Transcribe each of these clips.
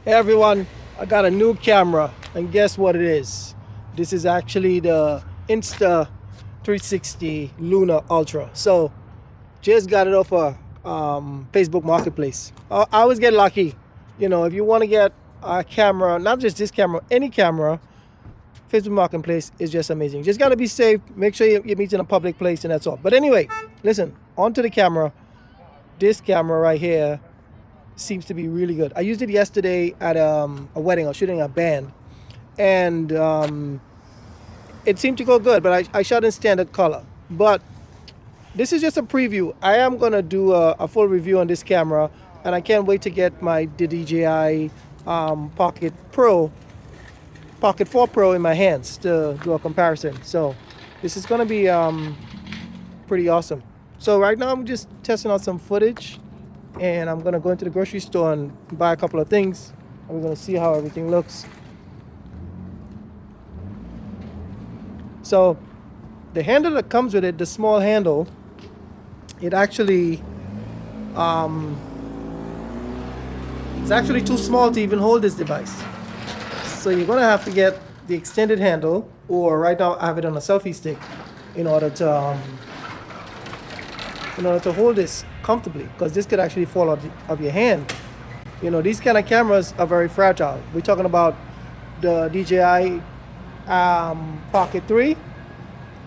Hey everyone, I got a new camera, and guess what it is? This is actually the Insta360 Luna Ultra. So, just got it off a Facebook Marketplace. I always get lucky. If you want to get a camera, not just this camera, any camera, Facebook Marketplace is just amazing. Just got to be safe. Make sure you meet in a public place, and that's all. But anyway, listen, onto the camera. This camera right here seems to be really good. I used it yesterday at a wedding. I was shooting a band, and it seemed to go good. But I shot in standard color. But this is just a preview. I am gonna do a full review on this camera, and I can't wait to get the DJI Pocket 4 Pro in my hands to do a comparison. So this is gonna be pretty awesome. So right now I'm just testing out some footage, and I'm gonna go into the grocery store and buy a couple of things. And we're gonna see how everything looks. So the handle that comes with it, the small handle, it actually it's actually too small to even hold this device. So you're gonna have to get the extended handle, or right now I have it on a selfie stick in order to hold this comfortably, because this could actually fall out of your hand. These kind of cameras are very fragile. We're talking about the DJI Pocket 3,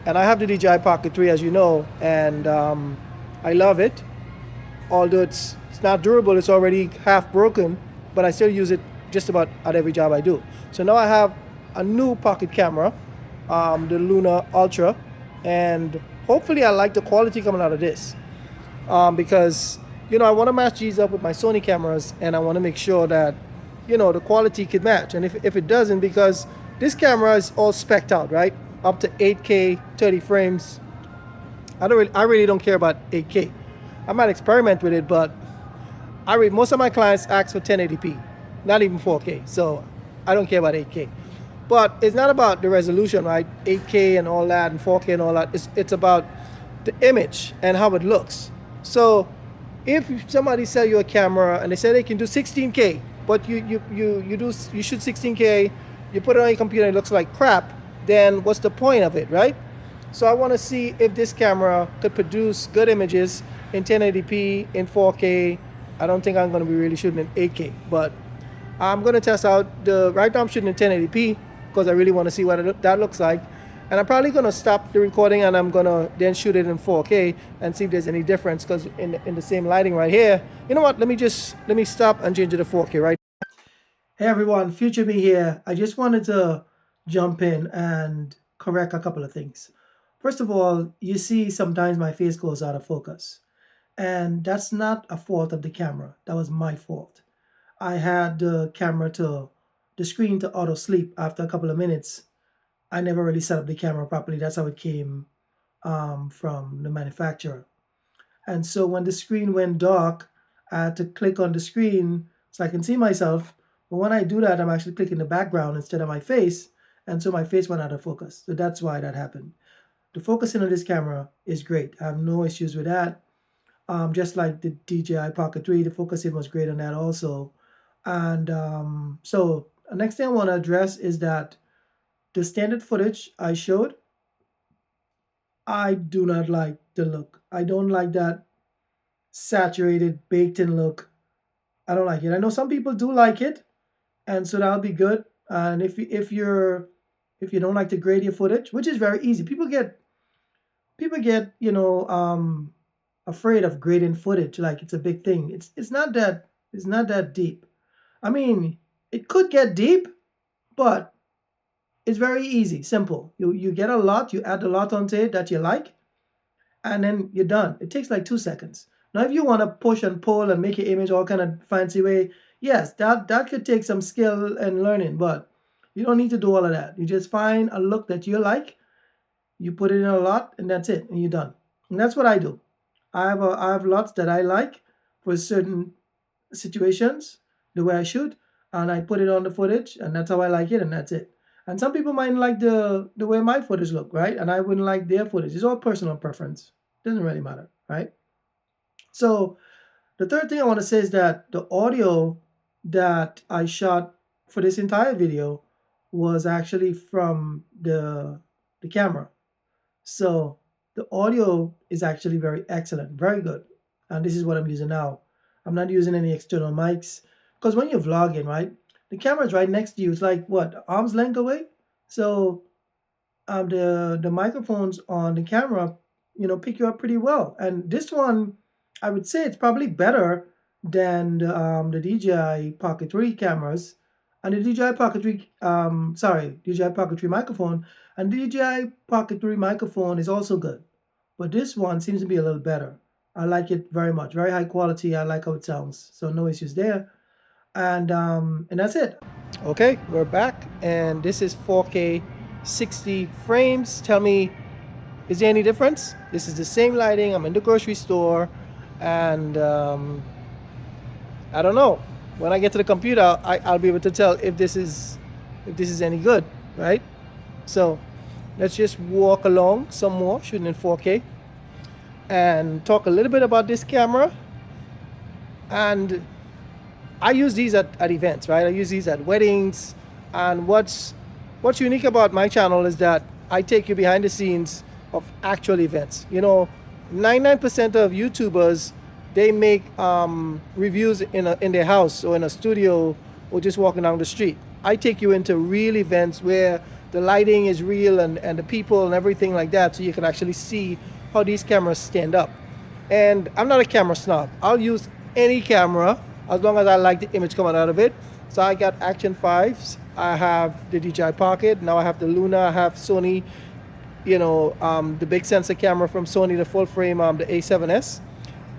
and I have the DJI Pocket 3, as you know, and I love it. Although it's not durable, it's already half broken, but I still use it just about at every job I do. So now I have a new pocket camera, the Luna Ultra, and hopefully I like the quality coming out of this, because I want to match these up with my Sony cameras, and I want to make sure that the quality could match. And if it doesn't, because this camera is all spec'd out, right, up to 8K 30 frames. I really don't care about 8K. I might experiment with it, but most of my clients ask for 1080p, not even 4K. So I don't care about 8K. But it's not about the resolution, right? 8K and all that, and 4K and all that. It's about the image and how it looks. So if somebody sell you a camera and they say they can do 16K, but you shoot 16K, you put it on your computer and it looks like crap, then what's the point of it, right? So I want to see if this camera could produce good images in 1080p, in 4K. I don't think I'm going to be really shooting in 8K, but I'm going to test out right now I'm shooting in 1080p because I really want to see what that looks like. And I'm probably going to stop the recording, and I'm going to then shoot it in 4K and see if there's any difference, because in the same lighting right here, you know what, let me stop and change it to 4K, right? Hey everyone, Future Me here. I just wanted to jump in and correct a couple of things. First of all, you see sometimes my face goes out of focus, and that's not a fault of the camera. That was my fault. I had the screen to auto sleep after a couple of minutes. I never really set up the camera properly. That's how it came from the manufacturer. And so when the screen went dark, I had to click on the screen so I can see myself. But when I do that, I'm actually clicking the background instead of my face. And so my face went out of focus. So that's why that happened. The focusing on this camera is great. I have no issues with that. Just like the DJI Pocket 3, the focusing was great on that also. And so the next thing I want to address is that the standard footage I showed, I do not like the look. I don't like that saturated, baked-in look. I don't like it. I know some people do like it, and so that'll be good. And if you don't like to grade your footage, which is very easy, people get afraid of grading footage like it's a big thing. It's not that deep. I mean, it could get deep, but it's very easy, simple. You get a lot, you add a lot onto it that you like, and then you're done. It takes like 2 seconds. Now, if you want to push and pull and make your image all kind of fancy way, yes, that could take some skill and learning, but you don't need to do all of that. You just find a look that you like, you put it in a lot, and that's it, and you're done. And that's what I do. I have lots that I like for certain situations, the way I shoot, and I put it on the footage, and that's how I like it, and that's it. And some people might like the way my footage look, right? And I wouldn't like their footage. It's all personal preference. Doesn't really matter, right? So the third thing I want to say is that the audio that I shot for this entire video was actually from the camera. So the audio is actually very excellent, very good. And this is what I'm using now. I'm not using any external mics because when you're vlogging, right, the camera's right next to you. It's like what, arm's length away. So the microphones on the camera, pick you up pretty well. And this one, I would say it's probably better than the DJI Pocket 3 cameras and the DJI Pocket 3, DJI Pocket 3 microphone. And the DJI Pocket 3 microphone is also good, but this one seems to be a little better. I like it very much, very high quality. I like how it sounds, so no issues there. And that's it. Okay, we're back, and this is 4K 60 frames. Tell me, is there any difference? This is the same lighting. I'm in the grocery store, and I don't know. When I get to the computer, I'll be able to tell if this is any good, right? So let's just walk along some more, shooting in 4K, and talk a little bit about this camera. And I use these at events, right? I use these at weddings. And what's unique about my channel is that I take you behind the scenes of actual events. 99% of YouTubers, they make reviews in their house or in a studio or just walking down the street. I take you into real events where the lighting is real and the people and everything like that, so you can actually see how these cameras stand up. And I'm not a camera snob. I'll use any camera as long as I like the image coming out of it. So I got Action 5s. I have the DJI Pocket. Now I have the Luna. I have Sony, the big sensor camera from Sony, the full frame, the A7S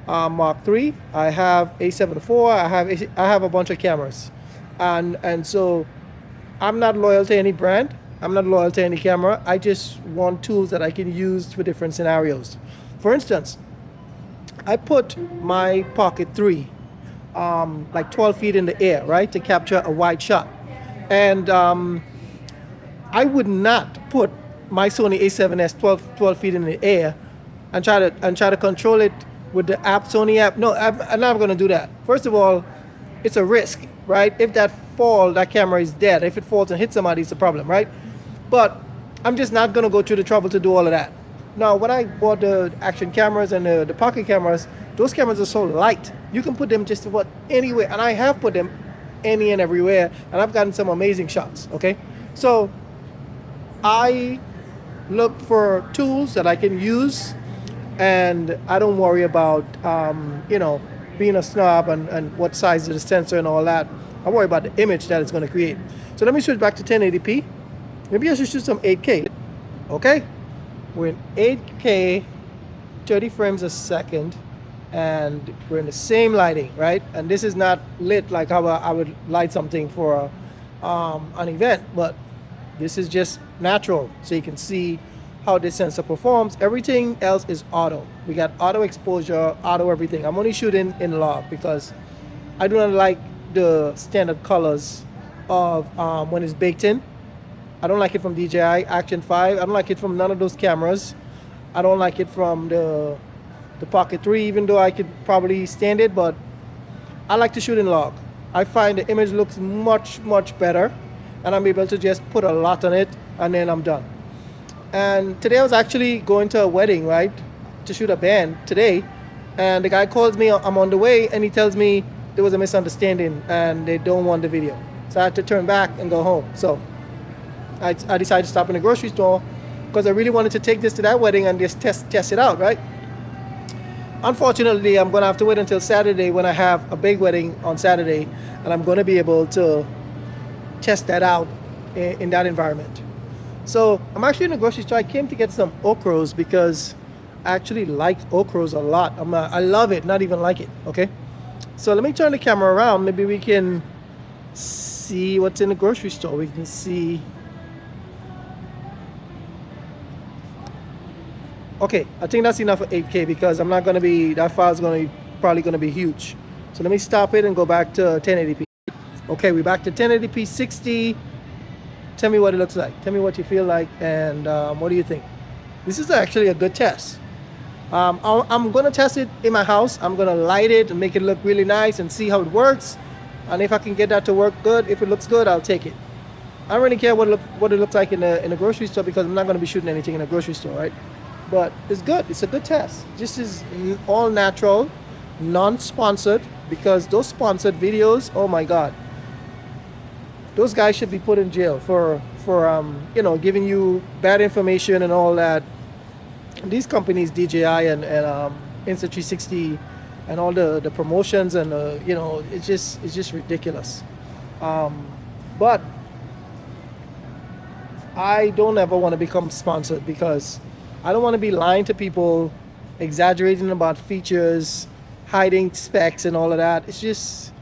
Mark III. I have A7 IV. I have a bunch of cameras, and so I'm not loyal to any brand. I'm not loyal to any camera. I just want tools that I can use for different scenarios. For instance, I put my Pocket 3 like 12 feet in the air, right, to capture a wide shot. And I would not put my Sony A7S 12 feet in the air and try to control it with the Sony app. No, I'm not going to do that. First of all, it's a risk, right? If that camera is dead. If it falls and hits somebody, it's a problem, right? But I'm just not going to go through the trouble to do all of that. Now, when I bought the action cameras and the pocket cameras, those cameras are so light. You can put them just about anywhere. And I have put them any and everywhere. And I've gotten some amazing shots, okay? So I look for tools that I can use. And I don't worry about, being a snob and what size of the sensor and all that. I worry about the image that it's going to create. So let me switch back to 1080p. Maybe I should shoot some 8K. Okay, we're in 8K, 30 frames a second, and we're in the same lighting, right? And this is not lit like how I would light something for an event, but this is just natural, so you can see how this sensor performs. Everything else is auto. We got auto exposure, auto everything. I'm only shooting in log because I do not like the standard colors of when it's baked in. I don't like it from DJI Action 5. I don't like it from none of those cameras. I don't like it from the Pocket 3, even though I could probably stand it, but I like to shoot in log. I find the image looks much, much better, and I'm able to just put a lot on it, and then I'm done. And today I was actually going to a wedding, right, to shoot a band today, and the guy calls me, I'm on the way, and he tells me there was a misunderstanding and they don't want the video. So I had to turn back and go home. So I decided to stop in the grocery store because I really wanted to take this to that wedding and just test it out, right? Unfortunately, I'm going to have to wait until Saturday when I have a big wedding on Saturday, and I'm going to be able to test that out in that environment. So I'm actually in the grocery store. I came to get some okras because I actually like okras a lot. I love it, not even like it, okay? So let me turn the camera around. Maybe we can see what's in the grocery store. We can see. Okay, I think that's enough for 8K because I'm not going to be, that file is probably going to be huge. So let me stop it and go back to 1080p. Okay, we're back to 1080p 60. Tell me what it looks like. Tell me what you feel like, and what do you think? This is actually a good test. I'm going to test it in my house. I'm going to light it and make it look really nice and see how it works. And if I can get that to work good, if it looks good, I'll take it. I don't really care what it looks like in a grocery store, because I'm not going to be shooting anything in a grocery store, right? But it's good. It's a good test. This is all natural, non-sponsored, because those sponsored videos, oh my God, those guys should be put in jail for you know, giving you bad information and all that. These companies, DJI and Insta360, and all the promotions, and you know, it's just ridiculous. But I don't ever want to become sponsored, because I don't want to be lying to people, exaggerating about features, hiding specs and all of that. It's just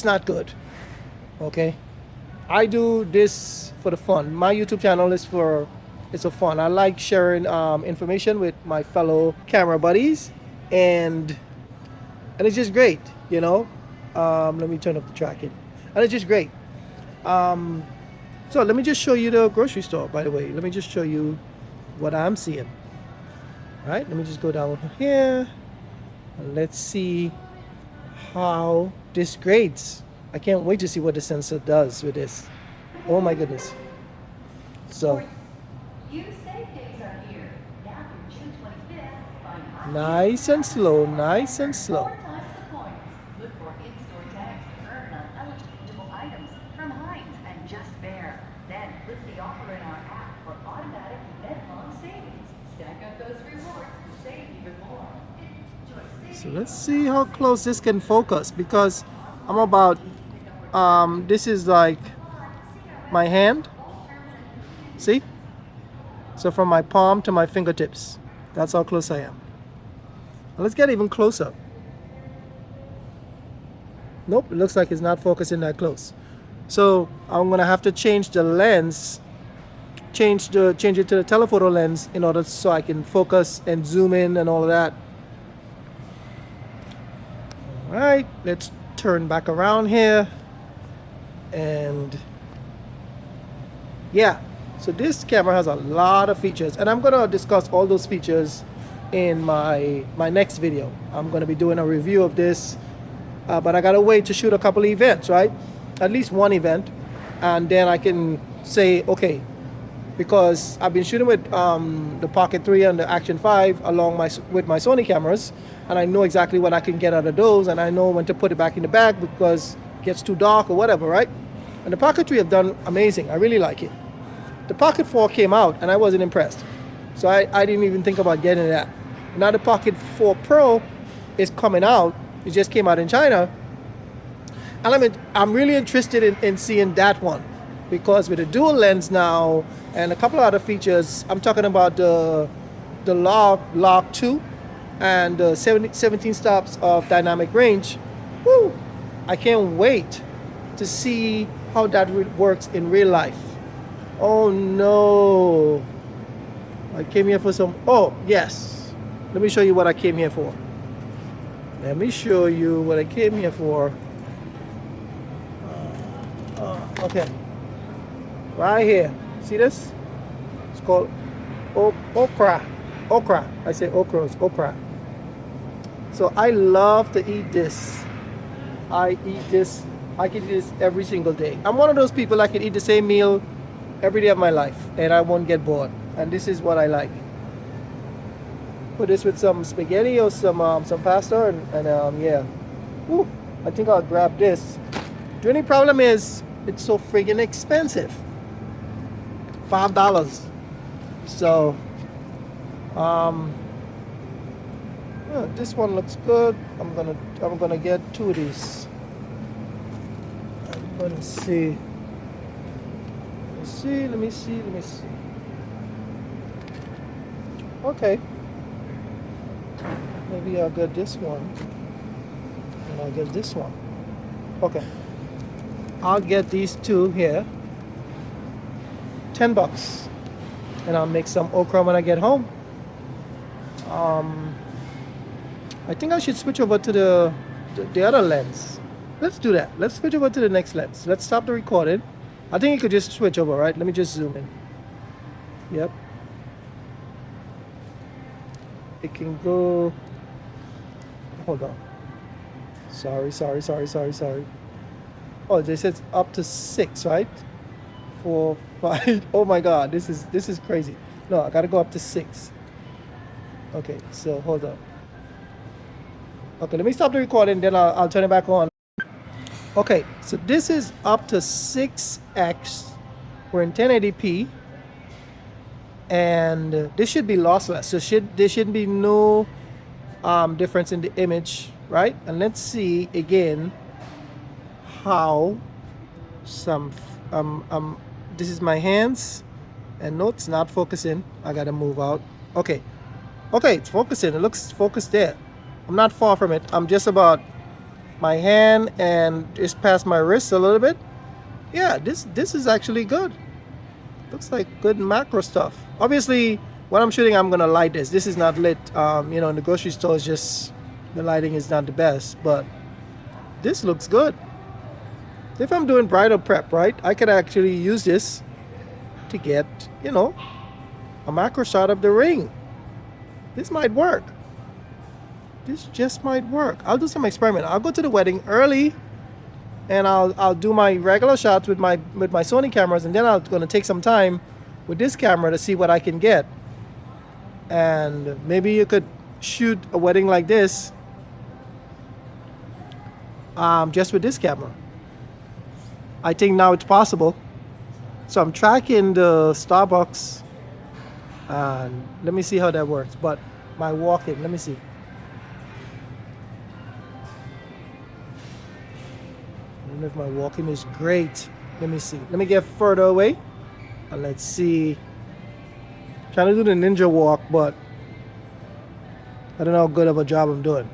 not good. Okay, I do this for the fun. My YouTube channel is for fun. I like sharing information with my fellow camera buddies, and it's just great, you know. Let me turn up the tracking, and it's just great. So let me just show you the grocery store, by the way. Let me just show you what I'm seeing. All right, let me just go down here, and let's see how this grades. I can't wait to see what the sensor does with this. Oh my goodness. So You say days are here. Now through June 25th, nice and slow, nice and slow. 4 times the points. Look for in-store tags to earn on eligible items from Heinz and Just Bear. Then list the offer in our app for automatic event-long savings. Stack up those rewards to save even more. Enjoy So let's see how close this can focus, because I'm about this is like my hand. See? So from my palm to my fingertips, that's how close I am. Now let's get even closer. Nope, it looks like it's not focusing that close. So I'm gonna have to change the lens, change it to the telephoto lens, in order so I can focus and zoom in and all of that. All right, let's turn back around here, and yeah. So this camera has a lot of features, and I'm going to discuss all those features in my next video. I'm going to be doing a review of this, but I got to wait to shoot a couple of events, right? At least one event, and then I can say, okay, because I've been shooting with the Pocket 3 and the Action 5 with my Sony cameras, and I know exactly what I can get out of those, and I know when to put it back in the bag because it gets too dark or whatever, right? And the Pocket 3 have done amazing. I really like it. The Pocket 4 came out and I wasn't impressed, so I didn't even think about getting that. Now the Pocket 4 Pro is coming out. It just came out in China, and I'm really interested in seeing that one, because with a dual lens now and a couple of other features, I'm talking about the log 2 and 17 stops of dynamic range. Woo! I can't wait to see how that works in real life. Oh no, I came here for some, oh yes, let me show you what I came here for. Let me show you what I came here for. Okay, right here, see this? It's called okra. I say okra, it's okra. So I love to eat this. I can eat this every single day. I'm one of those people that can eat the same meal every day of my life and I won't get bored, and this is what I like. Put this with some spaghetti or some pasta, and yeah. Woo, I think I'll grab this. The only problem is it's so friggin' expensive. $5. So this one looks good. I'm gonna get 2 of these. I'm gonna see. Let me see. Okay. Maybe I'll get this one. And I'll get this one. Okay. I'll get these 2 here. $10. And I'll make some okra when I get home. I think I should switch over to the other lens. Let's do that. Let's switch over to the next lens. Let's stop the recording. I think you could just switch over, right? Let me just zoom in. Yep. It can go, hold on. Sorry. Oh, they said up to 6, right? 4, 5. Oh my God, this is crazy. No, I gotta go up to 6. Okay, so hold on. Okay, let me stop the recording, then I'll turn it back on. Okay, so this is up to 6x. We're in 1080p, and this should be lossless. So there shouldn't be no difference in the image, right? And let's see again how this is my hands, and no, it's not focusing. I gotta move out. Okay, it's focusing. It looks focused there. I'm not far from it. I'm just about my hand and just past my wrist a little bit. Yeah, this is actually good. Looks like good macro stuff. Obviously, when I'm shooting, I'm gonna light this. This is not lit. You know, in the grocery store, it's just the lighting is not the best, but this looks good. If I'm doing bridal prep, right, I could actually use this to get, you know, a macro shot of the ring. This might work. This just might work. I'll do some experiment. I'll go to the wedding early, and I'll do my regular shots with my Sony cameras, and then I'm gonna take some time with this camera to see what I can get. And maybe you could shoot a wedding like this just with this camera. I think now it's possible. So I'm tracking the Starbucks, and let me see how that works. But my walking, let me see. I don't know if my walking is great. Let me see. Let me get further away, and let's see. Trying to do the ninja walk, but I don't know how good of a job I'm doing.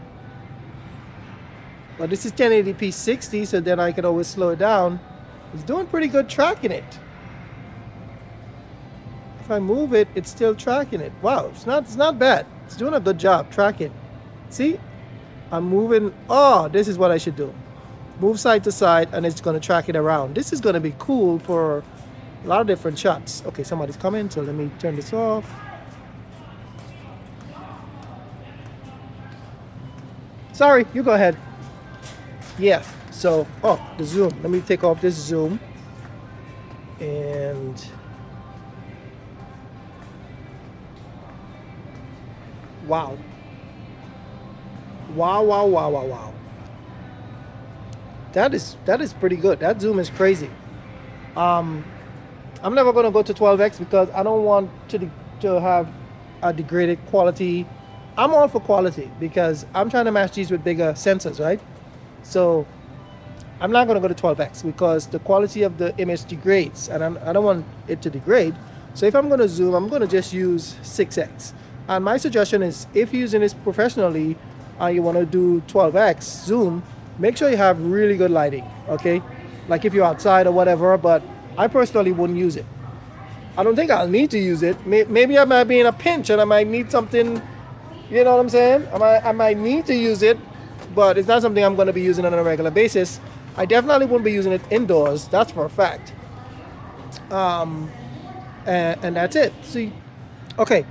But this is 1080p 60, so then I can always slow it down. It's doing pretty good tracking it. If I move it, it's still tracking it. Wow, it's not bad. It's doing a good job tracking. See? I'm moving. Oh, this is what I should do. Move side to side, and it's going to track it around. This is going to be cool for a lot of different shots. Okay, somebody's coming, so let me turn this off. Sorry, you go ahead. Yeah, so, oh, the zoom. Let me take off this zoom. And wow. Wow. That is pretty good. That zoom is crazy. I'm never going to go to 12x because I don't want to have a degraded quality. I'm all for quality because I'm trying to match these with bigger sensors, right? So I'm not going to go to 12x because the quality of the image degrades, and I don't want it to degrade. So if I'm going to zoom, I'm going to just use 6x. And my suggestion is, if you're using this professionally and you want to do 12x zoom, make sure you have really good lighting, okay? Like if you're outside or whatever, but I personally wouldn't use it. I don't think I'll need to use it. Maybe I might be in a pinch and I might need something, you know what I'm saying? I might need to use it, but it's not something I'm going to be using on a regular basis. I definitely wouldn't be using it indoors, that's for a fact. And that's it. See, okay.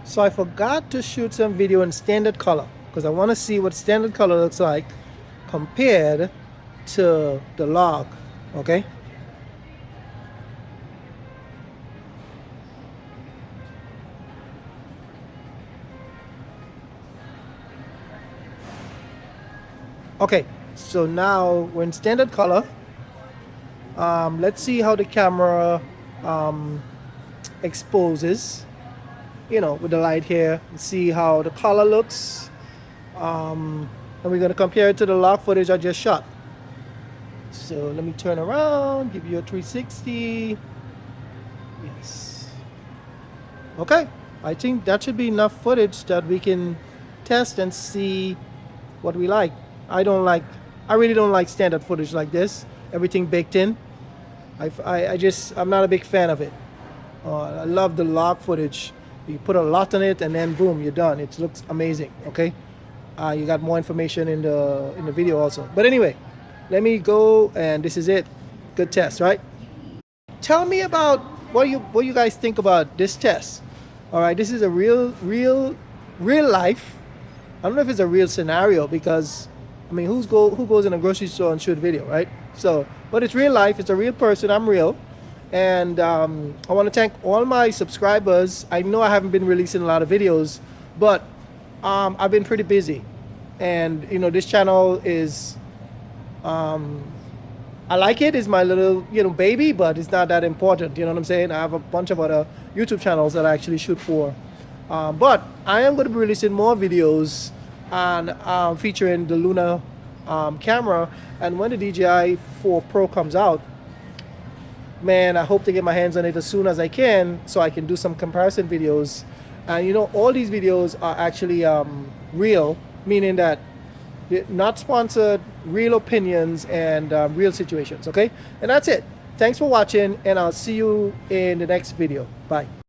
So I forgot to shoot some video in standard color because I want to see what standard color looks like compared to the log, okay? Okay, so now we're in standard color. Let's see how the camera exposes, you know, with the light here. Let's see how the color looks. And we're going to compare it to the log footage I just shot. So let me turn around, give you a 360. Yes. Okay, I think that should be enough footage that we can test and see what we like. I really don't like standard footage like this. Everything baked in. I'm not a big fan of it. I love the log footage. You put a lot on it and then boom, you're done. It looks amazing, okay? You got more information in the video also. But anyway, let me go, and this is it. Good test, right? Tell me about what you guys think about this test. All right, this is a real life. I don't know if it's a real scenario because I mean, who goes in a grocery store and shoot video, right? So, but it's real life. It's a real person. I'm real. And I want to thank all my subscribers. I know I haven't been releasing a lot of videos, but I've been pretty busy. And, you know, this channel is, I like it. It's my little, you know, baby, but it's not that important. You know what I'm saying? I have a bunch of other YouTube channels that I actually shoot for. But I am going to be releasing more videos on featuring the Luna camera. And when the DJI 4 Pro comes out, man, I hope to get my hands on it as soon as I can so I can do some comparison videos. And you know, all these videos are actually real, meaning that they're not sponsored, real opinions and real situations, okay? And that's it. Thanks for watching, and I'll see you in the next video. Bye.